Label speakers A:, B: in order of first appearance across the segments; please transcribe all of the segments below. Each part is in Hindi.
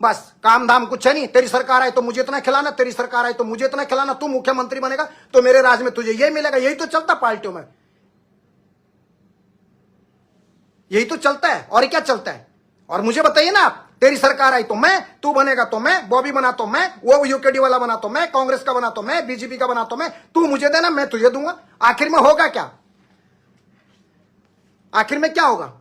A: बस काम धाम कुछ है नहीं। तेरी सरकार आई तो मुझे इतना खिलाना, तेरी सरकार आई तो मुझे इतना खिलाना, तू मुख्यमंत्री बनेगा तो मेरे राज में तुझे ये मिलेगा। यही तो चलता पार्टियों में, यही तो चलता है। और क्या चलता है? और मुझे बताइए ना आप, तेरी सरकार आई तो मैं, तू बनेगा तो मैं, बॉबी बना तो मैं, वो यूकेडी वाला बना तो मैं, कांग्रेस का बना तो मैं, बीजेपी का बना तो मैं, तू मुझे देना मैं तुझे दूंगा। आखिर में होगा क्या? आखिर में क्या होगा?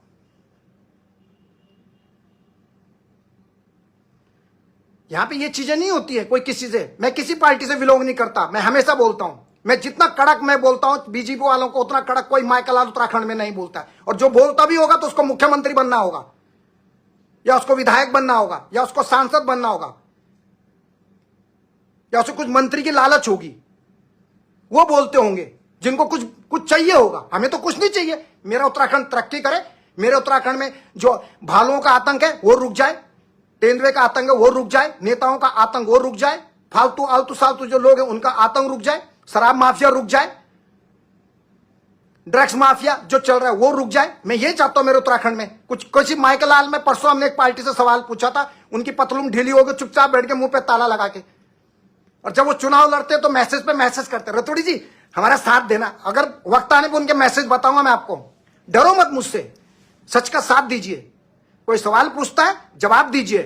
A: यहां पे ये चीजें नहीं होती है कोई किसी से। मैं किसी पार्टी से विलोंग नहीं करता। मैं हमेशा बोलता हूं, मैं जितना कड़क मैं बोलता हूं बीजेपी वालों को, उतना कड़क कोई माइकल उत्तराखंड में नहीं बोलता है। और जो बोलता भी होगा तो उसको मुख्यमंत्री बनना होगा, या उसको विधायक बनना होगा, या उसको सांसद बनना होगा, या उसको कुछ मंत्री की लालच होगी। वो बोलते होंगे जिनको कुछ कुछ चाहिए होगा। हमें तो कुछ नहीं चाहिए। मेरा उत्तराखंड तरक्की करे, मेरे उत्तराखंड में जो भालुओं का आतंक है वो रुक जाए, तेंदुए का आतंक है वो रुक जाए, नेताओं का आतंक वो रुक जाए, फालतू आलतू सालतू जो लोग हैं उनका आतंक रुक जाए, शराब माफिया रुक जाए, ड्रग्स माफिया जो चल रहा है वो रुक जाए। मैं ये चाहता हूं मेरे उत्तराखंड में। कुछ माइकल लाल में परसों हमने एक पार्टी से सवाल पूछा था, उनकी पतलून ढीली हो गई, चुपचाप बैठ के मुंह पे ताला लगा के। और जब वो चुनाव लड़ते तो मैसेज पे मैसेज करते, रतोड़ी जी हमारा साथ देना। अगर वक्त आने पर उनके मैसेज बताऊंगा मैं आपको। डरो मत मुझसे, सच का साथ दीजिए। कोई सवाल पूछता है जवाब दीजिए,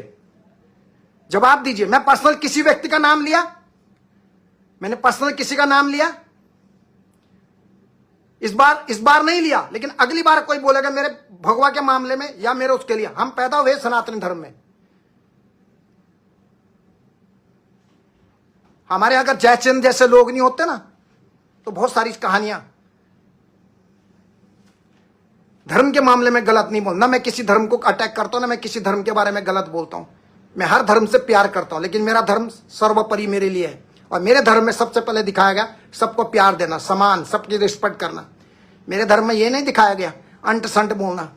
A: जवाब दीजिए। मैं पर्सनल किसी व्यक्ति का नाम लिया? मैंने पर्सनल किसी का नाम लिया? इस बार नहीं लिया। लेकिन अगली बार कोई बोलेगा मेरे भगवा के मामले में या मेरे उसके लिए, हम पैदा हुए सनातन धर्म में। हमारे अगर जयचंद जैसे लोग नहीं होते ना तो बहुत सारी कहानियां। धर्म के मामले में गलत नहीं बोलना। मैं किसी धर्म को अटैक करता हूं ना मैं किसी धर्म के बारे में गलत बोलता हूं। मैं हर धर्म से प्यार करता हूं, लेकिन मेरा धर्म सर्वोपरि मेरे लिए है। और मेरे धर्म में सबसे पहले दिखाया गया सबको प्यार देना, समान, सबकी रिस्पेक्ट करना। मेरे धर्म में ये नहीं दिखाया गया अंट संट बोलना।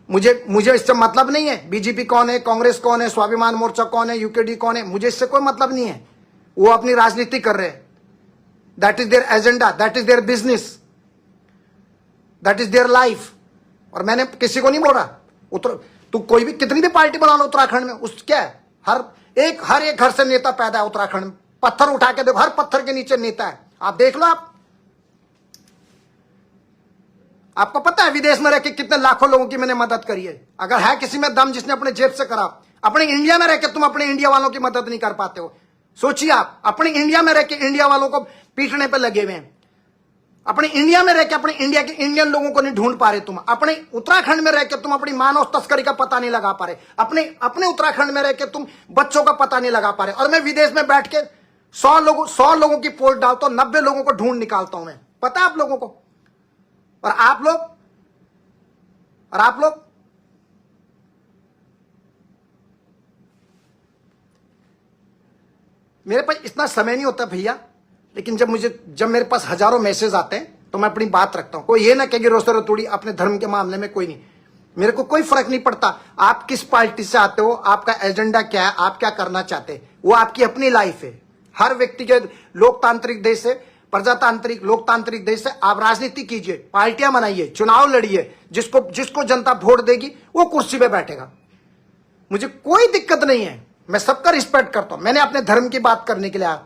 A: मुझे इससे मतलब नहीं है बीजेपी कौन है, कांग्रेस कौन है, स्वाभिमान मोर्चा कौन है, यूकेडी कौन है, मुझे इससे कोई मतलब नहीं है। वो अपनी राजनीति कर रहे हैं। That is their agenda, that is their business, that is their life. और मैंने किसी को नहीं बोला तू कोई भी कितनी भी पार्टी बना लो उत्तराखंड में, उस क्या है, हर एक घर से नेता पैदा है उत्तराखंड में। पत्थर उठा के देखो, हर पत्थर के नीचे नेता है। आप देख लो। आपको पता है विदेश में रह के कितने लाखों लोगों की मैंने मदद करी है। अगर है किसी में दम जिसने अपने जेब से करा, अपने इंडिया में रह के तुम अपने इंडिया वालों की मदद नहीं कर पाते हो। सोचिए आप, अपने इंडिया में रह के इंडिया वालों को पीटने पर लगे हुए हैं। अपने इंडिया में रह के अपने इंडिया के इंडियन लोगों को नहीं ढूंढ पा रहे तुम। अपने उत्तराखंड में रह के तुम अपनी मानव तस्करी का पता नहीं लगा पा रहे। अपने उत्तराखंड में रह के तुम बच्चों का पता नहीं लगा पा रहे। और मैं विदेश में बैठ के 100 लोगों की पोस्ट डालता हूं, 90 लोगों को ढूंढ निकालता हूं मैं। पता है आप लोगों को? और आप लोग मेरे पास इतना समय नहीं होता भैया। लेकिन जब मेरे पास हजारों मैसेज आते हैं तो मैं अपनी बात रखता हूं। कोई ये ना कहेगी रोस्टर रतूड़ी अपने धर्म के मामले में कोई नहीं। मेरे को कोई फर्क नहीं पड़ता आप किस पार्टी से आते हो, आपका एजेंडा क्या है, आप क्या करना चाहते हैं, वो आपकी अपनी लाइफ है। हर व्यक्ति के लोकतांत्रिक देश है, प्रजातांत्रिक लोकतांत्रिक देश है। आप राजनीति कीजिए, पार्टियां बनाइए, चुनाव लड़िए। जिसको जनता वोट देगी वो कुर्सी पे बैठेगा। मुझे कोई दिक्कत नहीं है, मैं सबका रिस्पेक्ट करता हूं। मैंने अपने धर्म की बात करने के लिए आया।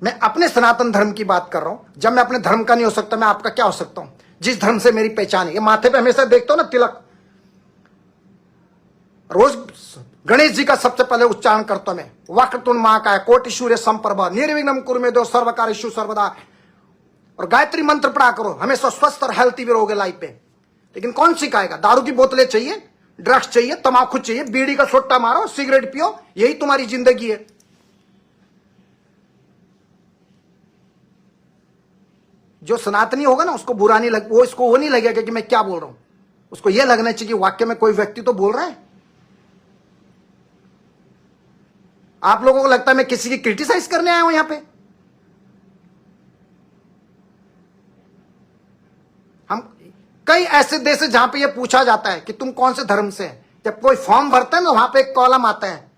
A: मैं अपने सनातन धर्म की बात कर रहा हूं। जब मैं अपने धर्म का नहीं हो सकता, मैं आपका क्या हो सकता हूं? जिस धर्म से मेरी पहचान है, ये माथे पे हमेशा देखता हूं ना तिलक, रोज गणेश जी का सबसे पहले उच्चारण करता हूं मैं। वक्रतुंड महाकाय कोटि सूर्य समप्रभा निर्विघ्नं कुरु मे देव सर्वकार्येषु सर्वदा। और गायत्री मंत्र पढ़ा करो, हमेशा स्वस्थ और हेल्थी भी रहोगे लाइफ पे। लेकिन कौन सिखाएगा? दारू की बोतलें चाहिए, ड्रग्स चाहिए, तमाकू चाहिए, बीड़ी का सोट्टा मारो, सिगरेट पियो, यही तुम्हारी जिंदगी है। जो सनातनी होगा ना उसको बुरा नहीं लग, वो नहीं लगेगा कि मैं क्या बोल रहा हूं। उसको यह लगना चाहिए कि वाक्य में कोई व्यक्ति तो बोल रहा है। आप लोगों को लगता है मैं किसी की क्रिटिसाइज करने आया हूं यहां पे? हम कई ऐसे देश है जहां पे यह पूछा जाता है कि तुम कौन से धर्म से हैं। जब कोई फॉर्म भरता है ना वहां पे एक कॉलम आता है